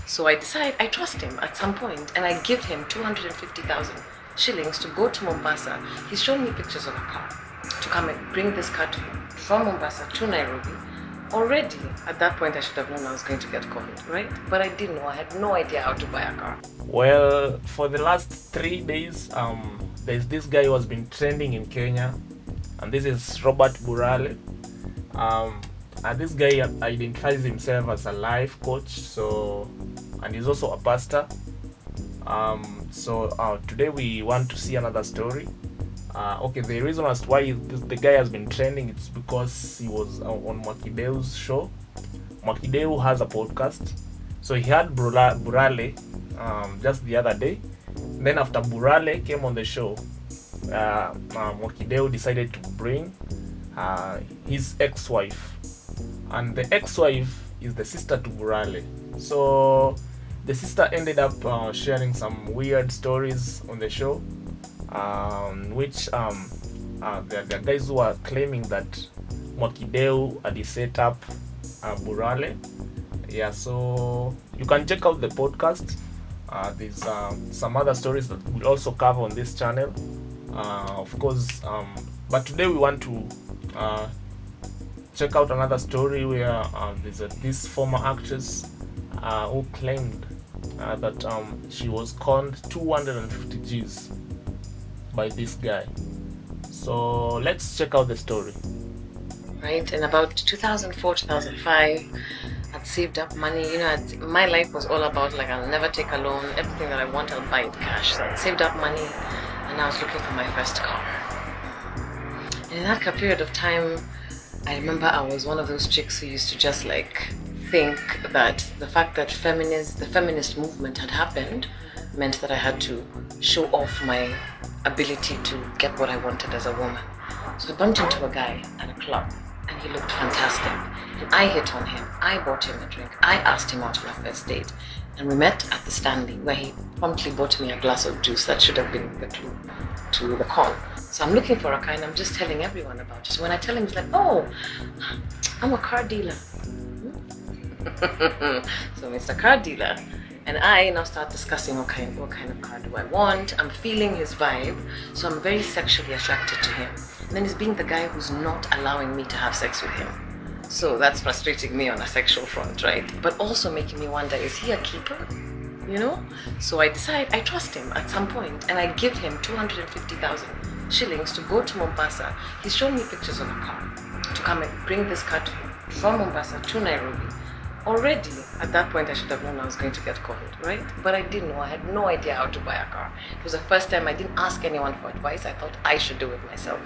So I trust him at some point, and I give him 250,000 shillings to go to Mombasa. He's shown me pictures of a car to come and bring this car from Mombasa to Nairobi. Already, at that point, I should have known I was going to get conned, right? But I didn't know. I had no idea how to buy a car. Well, for the last 3 days, there's this guy who has been trending in Kenya, and this is Robert Burale. And this guy identifies himself as a life coach, and he's also a pastor. Today we want to see another story. The reason as to why the guy has been trending is because he was on Mwakideu's show. Mwakideu has a podcast, so he had Burale just the other day. Then after Burale came on the show, Mwakideu decided to bring his ex-wife, and the ex-wife is the sister to Burale. So the sister ended up sharing some weird stories on the show, which there are guys who are claiming that Mwakideu had set up Burale. Yeah, so you can check out the podcast. There's some other stories that we'll also cover on this channel, of course. But today we want to check out another story where there's this former actress who claimed that she was conned 250 G's by this guy. So let's check out the story. Right, in about 2004, 2005, I'd saved up money. My life was all about I'll never take a loan. Everything that I want, I'll buy it cash. So I'd saved up money, and I was looking for my first car. And in that period of time, I remember I was one of those chicks who used to just think that the fact that the feminist movement had happened meant that I had to show off my ability to get what I wanted as a woman. So I bumped into a guy at a club, and he looked fantastic. And I hit on him. I bought him a drink. I asked him out on a first date. And we met at the Stanley, where he promptly bought me a glass of juice that should have been the clue to the con. So I'm looking for a car, and I'm just telling everyone about it. So when I tell him, he's like, "Oh, I'm a car dealer." So Mr. Car Dealer and I now start discussing what kind of car do I want. I'm feeling his vibe, so I'm very sexually attracted to him. And then he's being the guy who's not allowing me to have sex with him. So that's frustrating me on a sexual front, right? But also making me wonder, is he a keeper? So I decide I trust him at some point, and I give him 250,000 shillings to go to Mombasa. He's shown me pictures of a car to come and bring this car from Mombasa to Nairobi. Already, at that point, I should have known I was going to get conned, right? But I didn't know. I had no idea how to buy a car. It was the first time I didn't ask anyone for advice. I thought I should do it myself.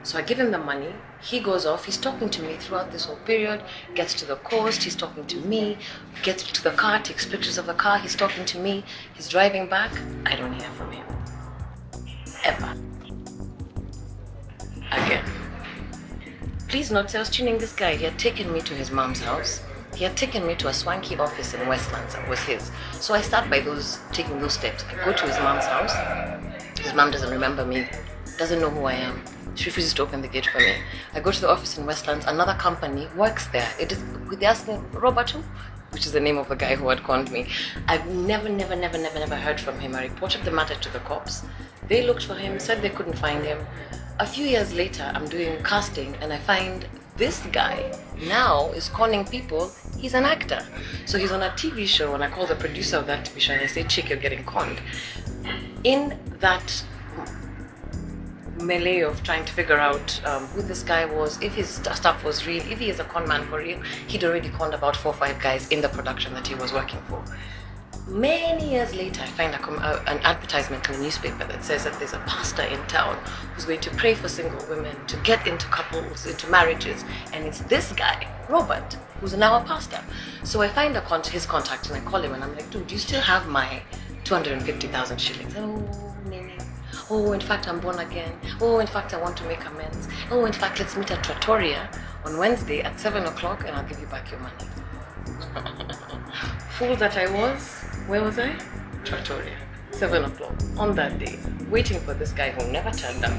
So I give him the money. He goes off. He's talking to me throughout this whole period. Gets to the coast. He's talking to me. Gets to the car. Takes pictures of the car. He's talking to me. He's driving back. I don't hear from him. Ever. Again. Please note, I was tuning this guy. He had taken me to his mom's house. He had taken me to a swanky office in Westlands that was his. So I start by taking those steps. I go to his mom's house. His mom doesn't remember me, doesn't know who I am. She refuses to open the gate for me. I go to the office in Westlands. Another company works there. They ask me, Robert, which is the name of the guy who had conned me. I've never heard from him. I reported the matter to the cops. They looked for him, said they couldn't find him. A few years later, I'm doing casting, and I find this guy now is conning people. He's an actor. So he's on a TV show, and I call the producer of that TV show and I say, "Chick, you're getting conned." In that melee of trying to figure out who this guy was, if his stuff was real, if he is a con man for real, he'd already conned about 4 or 5 guys in the production that he was working for. Many years later, I find an advertisement in the newspaper that says that there's a pastor in town who's going to pray for single women to get into couples, into marriages. And it's this guy, Robert, who's now a pastor. So I find his contact and I call him and I'm like, "Dude, do you still have my 250,000 shillings? Oh, meaning, oh, in fact, I'm born again. Oh, in fact, I want to make amends. Oh, in fact, let's meet at Trattoria on Wednesday at 7 o'clock and I'll give you back your money." Fool that I was. Where was I? Trattoria. 7 o'clock on that day, waiting for this guy who never turned up.